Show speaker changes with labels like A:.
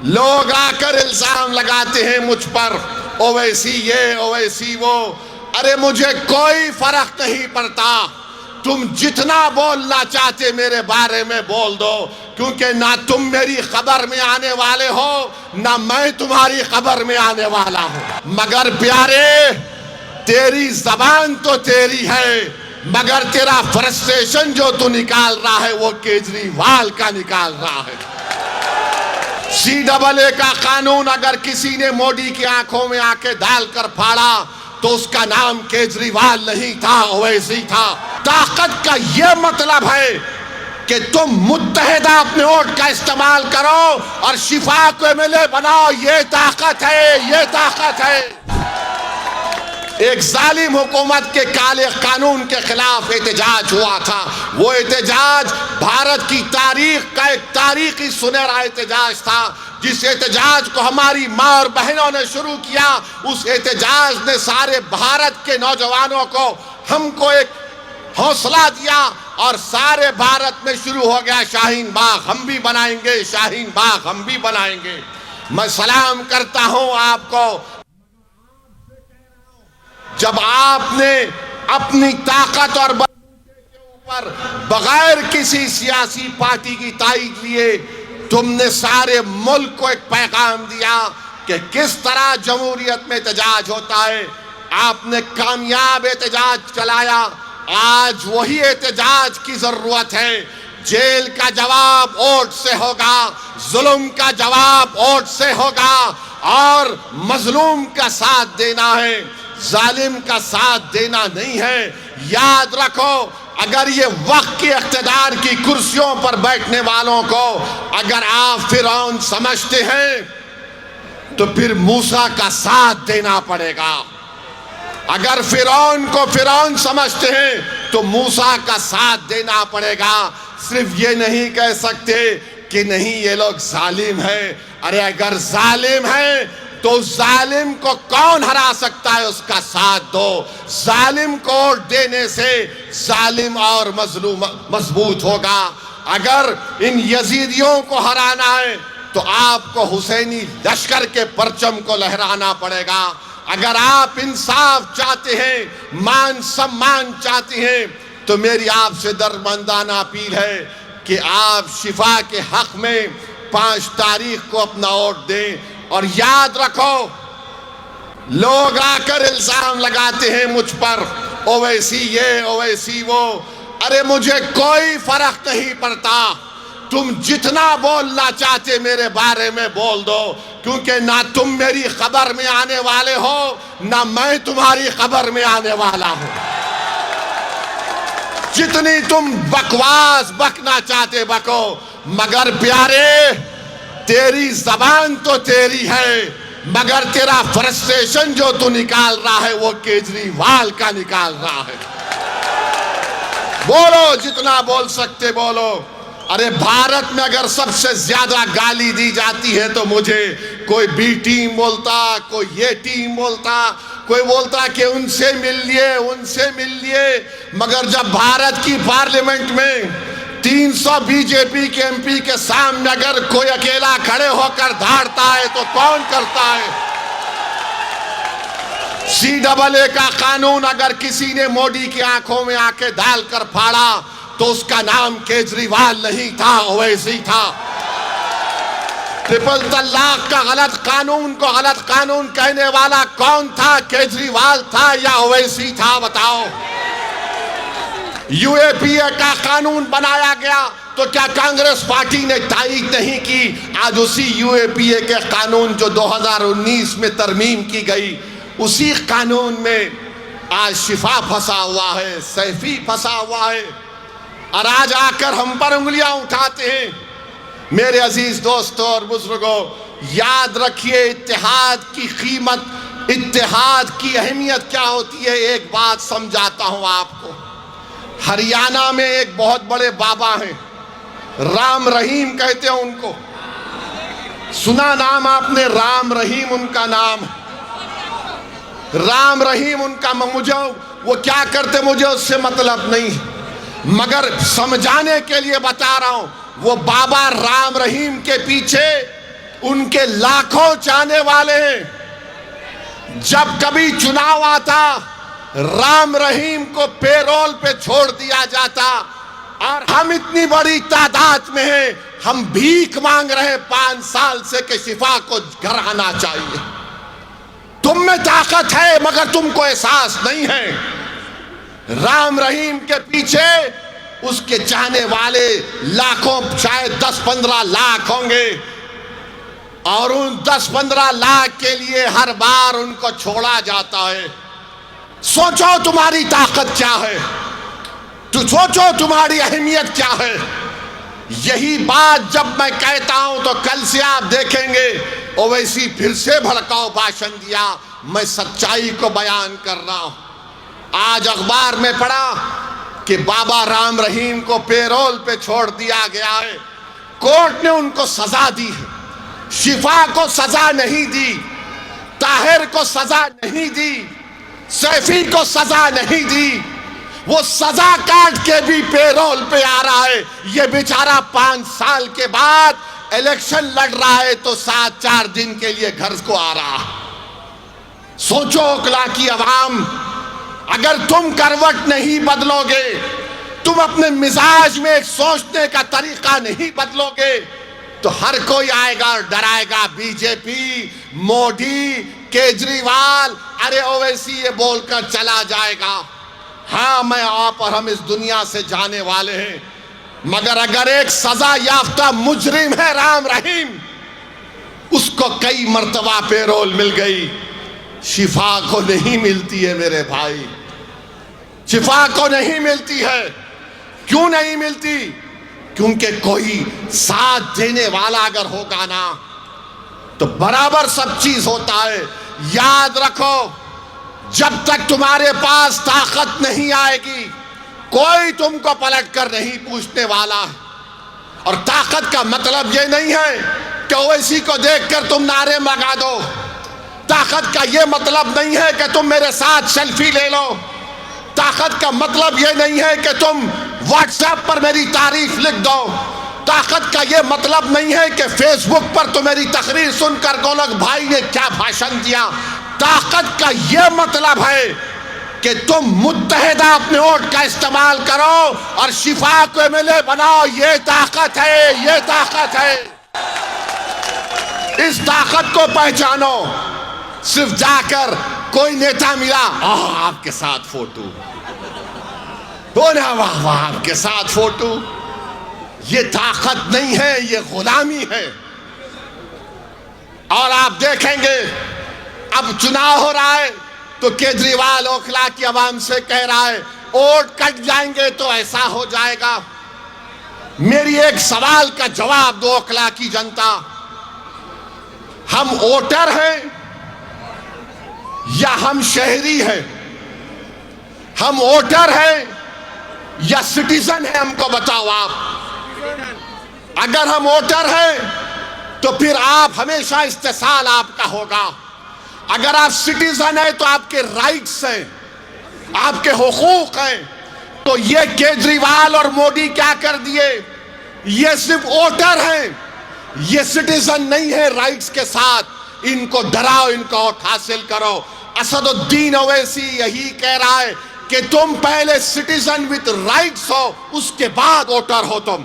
A: لوگ آ کر الزام لگاتے ہیں مجھ پر، اویسی یہ اویسی وہ، ارے مجھے کوئی فرق نہیں پڑتا، تم جتنا بولنا چاہتے میرے بارے میں بول دو، کیونکہ نہ تم میری خبر میں آنے والے ہو نہ میں تمہاری خبر میں آنے والا ہوں۔ مگر پیارے، تیری زبان تو تیری ہے، مگر تیرا فرسٹریشن جو تو نکال رہا ہے وہ کیجریوال کا نکال رہا ہے۔ سی ڈبل اے کا قانون اگر کسی نے مودی کی آنکھوں میں آ کے ڈال کر پھاڑا تو اس کا نام کیجریوال نہیں تھا، اویسی تھا۔ طاقت کا یہ مطلب ہے کہ تم متحدہ اپنے ووٹ کا استعمال کرو اور شفا کو ایم ایل اے بناؤ، یہ طاقت ہے، یہ طاقت ہے۔ ایک ظالم حکومت کے کالے قانون کے خلاف احتجاج ہوا تھا، وہ احتجاج بھارت کی تاریخ کا ایک تاریخی سنہرا احتجاج تھا، جس احتجاج کو ہماری ماں اور بہنوں نے شروع کیا۔ اس احتجاج نے سارے بھارت کے نوجوانوں کو، ہم کو ایک حوصلہ دیا اور سارے بھارت میں شروع ہو گیا شاہین باغ ہم بھی بنائیں گے، شاہین باغ ہم بھی بنائیں گے۔ میں سلام کرتا ہوں آپ کو، جب آپ نے اپنی طاقت اور بلبوتے کے اوپر بغیر کسی سیاسی پارٹی کی تائید لیے تم نے سارے ملک کو ایک پیغام دیا کہ کس طرح جمہوریت میں احتجاج ہوتا ہے۔ آپ نے کامیاب احتجاج چلایا، آج وہی احتجاج کی ضرورت ہے۔ جیل کا جواب ووٹ سے ہوگا، ظلم کا جواب ووٹ سے ہوگا، اور مظلوم کا ساتھ دینا ہے، ظالم کا ساتھ دینا نہیں ہے۔ یاد رکھو، اگر یہ وقت کی اقتدار کی کرسیوں پر بیٹھنے والوں کو اگر آپ فرعون سمجھتے ہیں تو پھر موسیٰ کا ساتھ دینا پڑے گا۔ اگر فرعون کو فرعون سمجھتے ہیں تو موسیٰ کا ساتھ دینا پڑے گا۔ صرف یہ نہیں کہہ سکتے کہ نہیں یہ لوگ ظالم ہیں۔ ارے اگر ظالم ہیں تو ظالم کو کون ہرا سکتا ہے، اس کا ساتھ دو۔ ظالم کو ووٹ دینے سے ظالم اور مظلوم مضبوط ہوگا۔ اگر ان یزیدیوں کو ہرانا ہے تو آپ کو حسینی لشکر کے پرچم کو لہرانا پڑے گا۔ اگر آپ انصاف چاہتے ہیں، مان سمان چاہتے ہیں، تو میری آپ سے درمندانہ اپیل ہے کہ آپ شفا کے حق میں 5 تاریخ کو اپنا ووٹ دیں۔ اور یاد رکھو، لوگ آ کر الزام لگاتے ہیں مجھ پر، اویسی یہ اویسی وہ، ارے مجھے کوئی فرق نہیں پڑتا، تم جتنا بولنا چاہتے میرے بارے میں بول دو، کیونکہ نہ تم میری خبر میں آنے والے ہو نہ میں تمہاری خبر میں آنے والا ہوں۔ جتنی تم بکواس بکنا چاہتے بکو، مگر پیارے، تیری زبان تو تیری ہے، مگر تیرا فرسٹریشن جو تو نکال رہا ہے وہ کیجریوال کا نکال رہا ہے۔ بولو، جتنا بول سکتے بولو۔ ارے بھارت میں اگر سب سے زیادہ گالی دی جاتی ہے تو مجھے کوئی بی ٹیم بولتا، کوئی یہ ٹیم بولتا، کوئی بولتا کہ ان سے مل لیے، ان سے مل لیے، مگر جب بھارت کی پارلیمنٹ میں 300 بی جے پی کے ایم پی کے سامنے اگر کوئی اکیلا کھڑے ہو کر دھاڑتا ہے تو کون کرتا ہے؟ سی ڈبل اے کا قانون اگر کسی نے مودی کی آنکھوں میں آ کے ڈال کر پھاڑا تو اس کا نام کیجریوال نہیں تھا، اویسی تھا۔ ٹرپل طلاق کا غلط قانون کو غلط قانون کہنے والا کون تھا؟ کیجریوال تھا یا اویسی تھا؟ بتاؤ۔ یو اے پی اے کا قانون بنایا گیا تو کیا کانگریس پارٹی نے تائید نہیں کی؟ آج اسی یو اے پی اے کے قانون جو 2019 میں ترمیم کی گئی، اسی قانون میں آج شفا پھنسا ہوا ہے، سیفی پھنسا ہوا ہے، اور آج آ کر ہم پر انگلیاں اٹھاتے ہیں۔ میرے عزیز دوستوں اور بزرگوں، یاد رکھیے اتحاد کی قیمت، اتحاد کی اہمیت کیا ہوتی ہے۔ ایک بات سمجھاتا ہوں آپ کو۔ ہریانہ میں ایک بہت بڑے بابا ہیں، رام رحیم کہتے ہیں ان کو، سنا نام آپ نے؟ رام رحیم ان کا نام ہے۔ رام رحیم ان کا، مجھے وہ کیا کرتے مجھے اس سے مطلب نہیں، مگر سمجھانے کے لیے بتا رہا ہوں۔ وہ بابا رام رحیم کے پیچھے ان کے لاکھوں چاہنے والے ہیں. جب کبھی چناؤ آتا رام رحیم کو پیرول پہ چھوڑ دیا جاتا، اور ہم اتنی بڑی تعداد میں ہیں، ہم بھیک مانگ رہے ہیں 5 سال سے کہ شفا کو گھر آنا چاہیے. تم میں طاقت ہے مگر تم کو احساس نہیں ہے. رام رحیم کے پیچھے اس کے چاہنے والے لاکھوں، شاید 10-15 لاکھ ہوں گے، اور ان 10-15 لاکھ کے لیے ہر بار ان کو چھوڑا جاتا ہے. سوچو تمہاری طاقت کیا ہے، تو سوچو تمہاری اہمیت کیا ہے. یہی بات جب میں کہتا ہوں تو کل سے آپ دیکھیں گے اویسی پھر سے بھڑکاؤ بھاشن دیا. میں سچائی کو بیان کر رہا ہوں. آج اخبار میں پڑھا کہ بابا رام رحیم کو پیرول پہ چھوڑ دیا گیا ہے. کورٹ نے ان کو سزا دی ہے، شفا کو سزا نہیں دی، طاہر کو سزا نہیں دی، سیفی کو سزا نہیں دی. وہ سزا کاٹ کے بھی پیرول پہ آ رہا ہے. یہ بیچارہ 5 سال کے بعد الیکشن لڑ رہا ہے تو 7-4 دن کے لیے گھر کو آ رہا. سوچو اوکلا کی عوام، اگر تم کروٹ نہیں بدلو گے، تم اپنے مزاج میں ایک سوچنے کا طریقہ نہیں بدلو گے، تو ہر کوئی آئے گا اور ڈرائے گا. بی جے پی، مودی، کیجریوال، ارے اویسی یہ بول کر چلا جائے گا. ہاں میں آپ اور ہم اس دنیا سے جانے والے ہیں، مگر اگر ایک سزا یافتہ مجرم ہے رام رحیم، اس کو کئی مرتبہ پیرول مل گئی، شفا کو نہیں ملتی ہے میرے بھائی، شفا کو نہیں ملتی ہے. کیوں نہیں ملتی؟ کیونکہ کوئی ساتھ دینے والا اگر ہوگا نا تو برابر سب چیز ہوتا ہے. یاد رکھو، جب تک تمہارے پاس طاقت نہیں آئے گی کوئی تم کو پلٹ کر نہیں پوچھنے والا ہے. اور طاقت کا مطلب یہ نہیں ہے کہ اویسی کو دیکھ کر تم نعرے لگا دو. طاقت کا یہ مطلب نہیں ہے کہ تم میرے ساتھ سیلفی لے لو. طاقت کا مطلب یہ نہیں ہے کہ تم واٹس ایپ پر میری تعریف لکھ دو. طاقت کا یہ مطلب نہیں ہے کہ فیس بک پر تو میری تقریر سن کر گولک بھائی نے کیا بھاشن دیا. طاقت کا یہ مطلب ہے کہ تم متحدہ اپنے ووٹ کا استعمال کرو اور شفا کو MLA بناؤ. یہ طاقت ہے، یہ طاقت ہے. اس طاقت کو پہچانو. صرف جا کر کوئی نیتا ملا، آپ کے ساتھ فوٹو، واہ واہ آپ کے ساتھ فوٹو. یہ طاقت نہیں ہے، یہ غلامی ہے. اور آپ دیکھیں گے اب چناؤ ہو رہا ہے تو کیجریوال اوکھلا کی عوام سے کہہ رہا ہے ووٹ کٹ جائیں گے تو ایسا ہو جائے گا. میری ایک سوال کا جواب دو اوکھلا کی جنتا، ہم ووٹر ہیں یا ہم شہری ہیں؟ ہم ووٹر ہیں یا سٹیزن ہیں؟ ہم کو بتاؤ آپ. اگر ہم ووٹر ہیں تو پھر آپ ہمیشہ استحصال آپ کا ہوگا. اگر آپ سٹیزن ہیں تو آپ کے رائٹس ہیں، آپ کے حقوق ہیں. تو یہ کیجریوال اور مودی کیا کر دیے؟ یہ صرف ووٹر ہیں، یہ سٹیزن نہیں ہے رائٹس کے ساتھ. ان کو ڈراؤ، ان کو ووٹ حاصل کرو. اسد الدین اویسی یہی کہہ رہا ہے کہ تم پہلے سٹیزن وتھ رائٹس ہو، اس کے بعد ووٹر ہو تم.